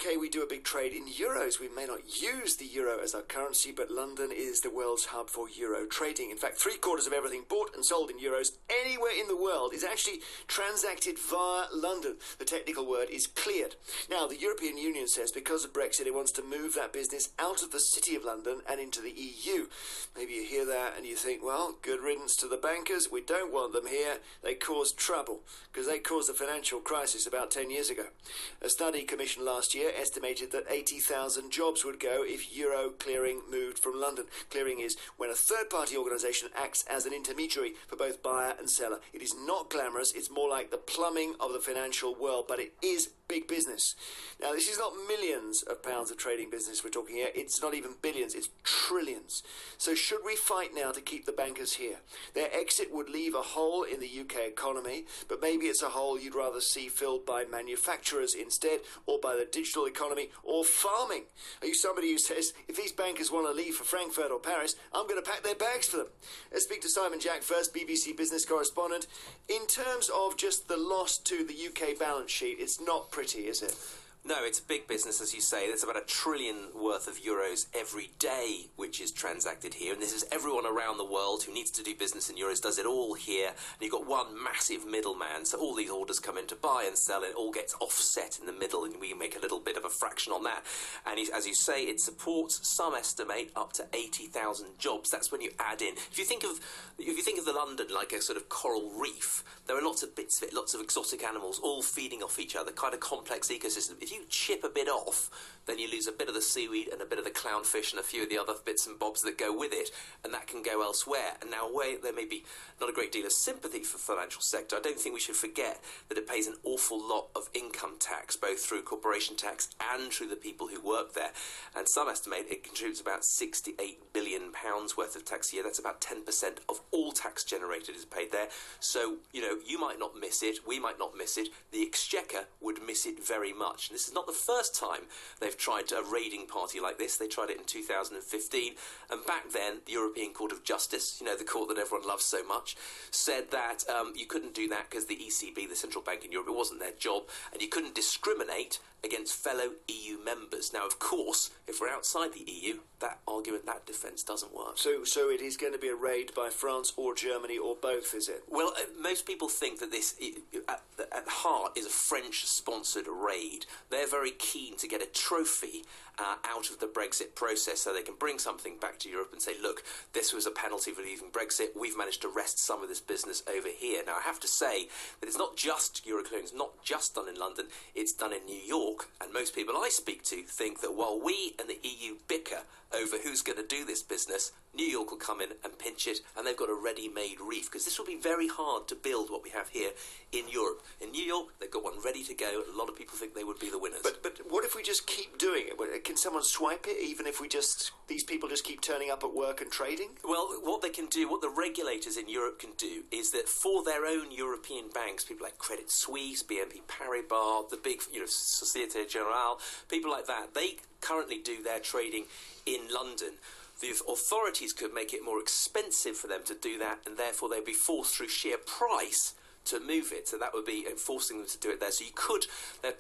UK, we do a big trade in euros. We may not use the euro as our currency, but London is the world's hub for euro trading. In fact, 3/4 of everything bought and sold in euros anywhere in the world is actually transacted via London. The technical word is cleared. Now, the European Union says because of Brexit, it wants to move that business out of the City of London and into the EU. Maybe you hear that and you think, well, good riddance to the bankers. We don't want them here. They cause trouble because they caused the financial crisis about 10 years ago. A study commissioned last year estimated that 80,000 jobs would go if euro clearing moved from London. Clearing is when a third-party organisation acts as an intermediary for both buyer and seller. It is not glamorous. It's more like the plumbing of the financial world, but it is big business. Now, this is not millions of pounds of trading business we're talking here. It's not even billions. It's trillions. So should we fight now to keep the bankers here? Their exit would leave a hole in the UK economy, but maybe it's a hole you'd rather see filled by manufacturers instead, or by the digital economy, or farming. Are you somebody who says, if these bankers want to leave for Frankfurt or Paris, I'm going to pack their bags for them? Let's speak to Simon Jack first, BBC business correspondent. In terms of just the loss to the UK balance sheet, it's not pretty, is it? No, it's a big business, as you say. There's about $1 trillion worth of euros every day which is transacted here. And this is everyone around the world who needs to do business in euros, does it all here. And you've got one massive middleman. So all these orders come in to buy and sell. It all gets offset in the middle, and we make a little bit of a fraction on that. And as you say, it supports, some estimate, up to 80,000 jobs. That's when you add in. If you think of the London like a sort of coral reef, there are lots of bits of it, lots of exotic animals all feeding off each other, kind of complex ecosystem. If you chip a bit off, then you lose a bit of the seaweed and a bit of the clownfish and a few of the other bits and bobs that go with it, and that can go elsewhere. And now, there may be not a great deal of sympathy for the financial sector. I don't think we should forget that it pays an awful lot of income tax, both through corporation tax and through the people who work there. And some estimate it contributes about £68 billion worth of tax a year. That's about 10% of all tax generated is paid there. So, you might not miss it, we might not miss it, the Exchequer would miss it very much. And this is not the first time they've tried a raiding party like this. They tried it in 2015, and back then the European Court of Justice, the court that everyone loves so much, said that you couldn't do that because the ECB, the central bank in Europe, it wasn't their job, and you couldn't discriminate against fellow EU members. Now, of course, if we're outside the EU, that argument, that defence doesn't work. So it is going to be a raid by France or Germany or both, is it? Well, most people think that this, at heart, is a French-sponsored raid. They're very keen to get a trophy out of the Brexit process so they can bring something back to Europe and say, look, this was a penalty for leaving Brexit. We've managed to wrest some of this business over here. Now, I have to say that it's not just Euroclearing. It's not just done in London. It's done in New York. And most people I speak to think that while we and the EU bicker over who's going to do this business, New York will come in and pinch it, and they've got a ready-made reef, because this will be very hard to build what we have here in Europe. In New York, they've got one ready to go. A lot of people think they would be the winners. But what if we just keep doing it? Can someone swipe it, even if these people just keep turning up at work and trading? Well, what they can do, what the regulators in Europe can do, is that for their own European banks, people like Credit Suisse, BNP Paribas, the big, Societe Generale, people like that, they currently do their trading in London. The authorities could make it more expensive for them to do that, and therefore they'd be forced through sheer price to move it. So that would be forcing them to do it there. So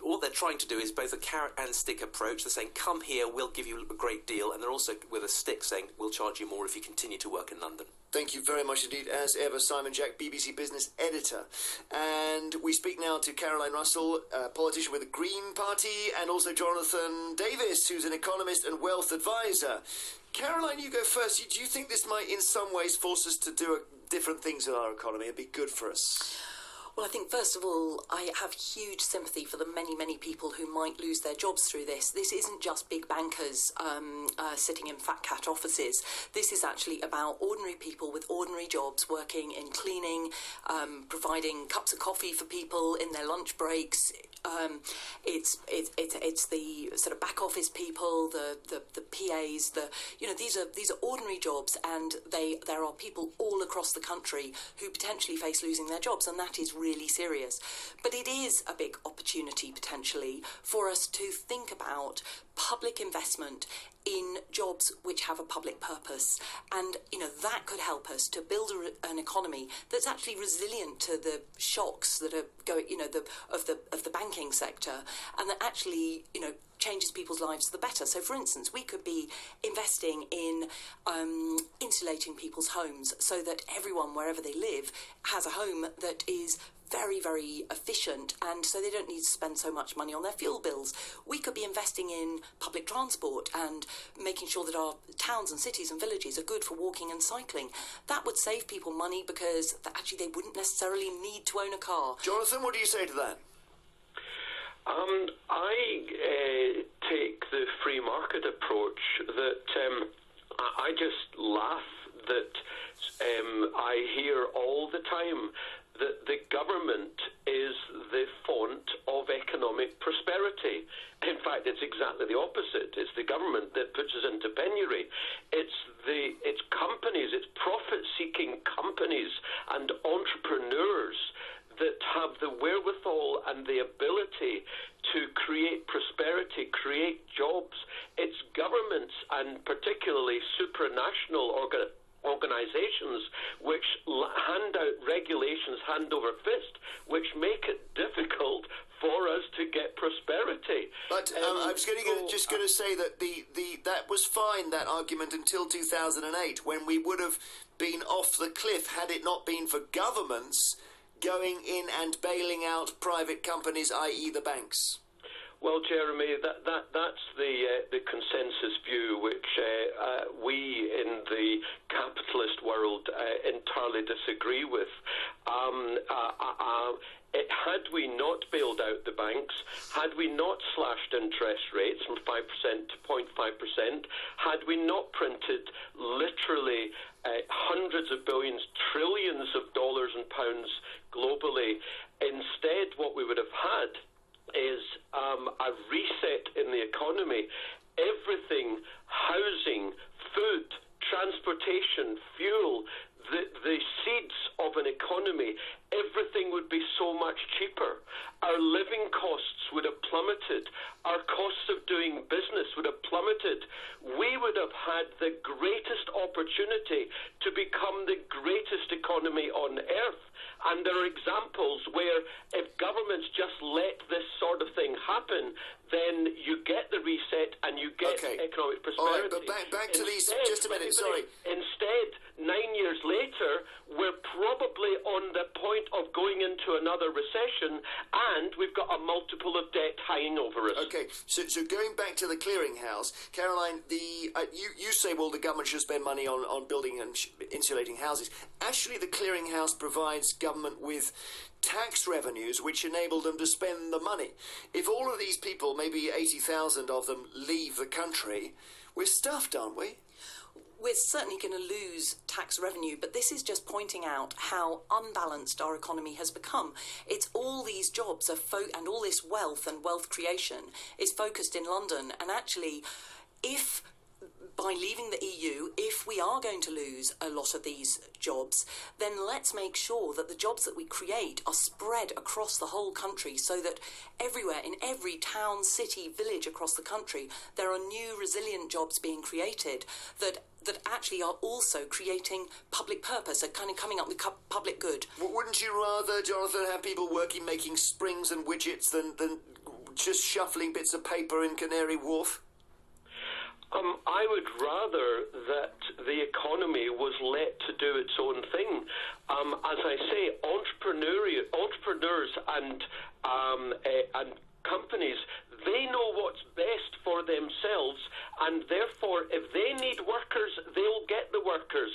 what they're trying to do is both a carrot and stick approach. They're saying, come here, we'll give you a great deal. And they're also with a stick saying, we'll charge you more if you continue to work in London. Thank you very much indeed, as ever, Simon Jack, BBC Business Editor. And we speak now to Caroline Russell, a politician with the Green Party, and also Jonathan Davis, who's an economist and wealth advisor. Caroline, you go first. Do you think this might in some ways force us to do different things in our economy and be good for us? Well, I think, first of all, I have huge sympathy for the many, many people who might lose their jobs through this. This isn't just big bankers sitting in fat cat offices. This is actually about ordinary people with ordinary jobs working in cleaning, providing cups of coffee for people in their lunch breaks. It's the sort of back office people, the PAs, these are ordinary jobs, and there are people all across the country who potentially face losing their jobs, and that is really serious. But it is a big opportunity potentially for us to think about public investment in jobs which have a public purpose. And, that could help us to build an economy that's actually resilient to the shocks that are going, of the banking sector, and that actually, changes people's lives for the better. So, for instance, we could be investing in insulating people's homes so that everyone, wherever they live, has a home that is very, very efficient, and so they don't need to spend so much money on their fuel bills. We could be investing in public transport and making sure that our towns and cities and villages are good for walking and cycling. That would save people money because actually they wouldn't necessarily need to own a car. Jonathan, what do you say to that? I take the free market approach that I just laugh that I hear all the time that the government is the font of economic prosperity. In fact, it's exactly the opposite. It's the government that puts us into penury. It's companies, it's profit-seeking companies and entrepreneurs that have the wherewithal and the ability to create prosperity, create jobs. It's governments, and particularly supranational organisations, which hand out regulations hand over fist, which make it difficult for us to get prosperity. But I was just going to say that that was fine, that argument, until 2008, when we would have been off the cliff had it not been for governments going in and bailing out private companies, i.e. the banks. Well, Jeremy, that's the consensus view, which we in the capitalist world entirely disagree with. Had we not bailed out the banks, had we not slashed interest rates from 5% to 0.5%, had we not printed literally hundreds of billions, trillions of dollars and pounds globally, instead what we would have had is a reset in the economy. Everything, housing, food, transportation, fuel, the seeds of an economy, everything would be so much cheaper. Our living costs would have plummeted. Our costs of doing business would have plummeted. We would have had the greatest opportunity to become the greatest economy on earth. And there are examples where if governments just let this sort of thing happen, then you get the reset and you get economic prosperity. All right, but back to these, just a minute, sorry. Instead, 9 years later, we're probably on the point of going into another recession, and we've got a multiple of debt hanging over us. Okay, so going back to the clearinghouse, Caroline, you say, well, the government should spend money on building and insulating houses. Actually, the clearinghouse provides government with tax revenues which enable them to spend the money. If all of these people, maybe 80,000 of them, leave the country, we're stuffed, aren't we? We're certainly going to lose tax revenue, but this is just pointing out how unbalanced our economy has become. It's all these jobs and all this wealth and wealth creation is focused in London. And actually, if by leaving the EU, if we are going to lose a lot of these jobs, then let's make sure that the jobs that we create are spread across the whole country so that everywhere, in every town, city, village across the country, there are new resilient jobs being created that actually are also creating public purpose and kind of coming up with public good. Wouldn't you rather, Jonathan, have people working making springs and widgets than just shuffling bits of paper in Canary Wharf? I would rather that the economy was let to do its own thing. As I say, entrepreneurs and companies, they know what's best for themselves, and therefore, if they need workers, they'll get the workers.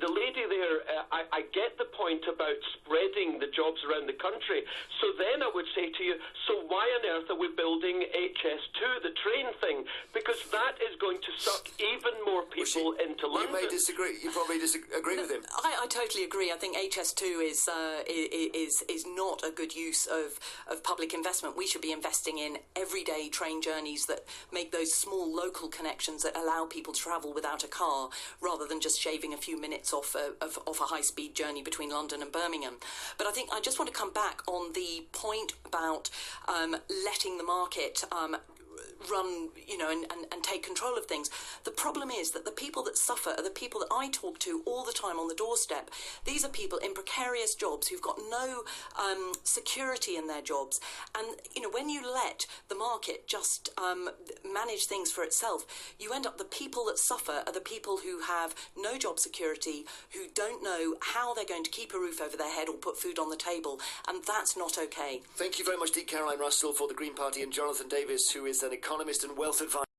The lady there, I get the point about spreading the jobs around the country. So then I would say to you, so why on earth are we building HS2, the train thing? Because that is going to suck even more people into London. You may disagree. You probably disagree with him. I totally agree. I think HS2 is not a good use of public investment. We should be investing in everyday train journeys that make those small local connections that allow people to travel without a car, rather than just shaving a few minutes off a high-speed journey between London and Birmingham. But I think I just want to come back on the point about letting the market run, and take control of things. The problem is that the people that suffer are the people that I talk to all the time on the doorstep. These are people in precarious jobs who've got no security in their jobs. And, when you let the market just manage things for itself, you end up, the people that suffer are the people who have no job security, who don't know how they're going to keep a roof over their head or put food on the table, and that's not okay. Thank you very much, Dee Caroline Russell for the Green Party, and Jonathan Davis, who is an economist and wealth advisor.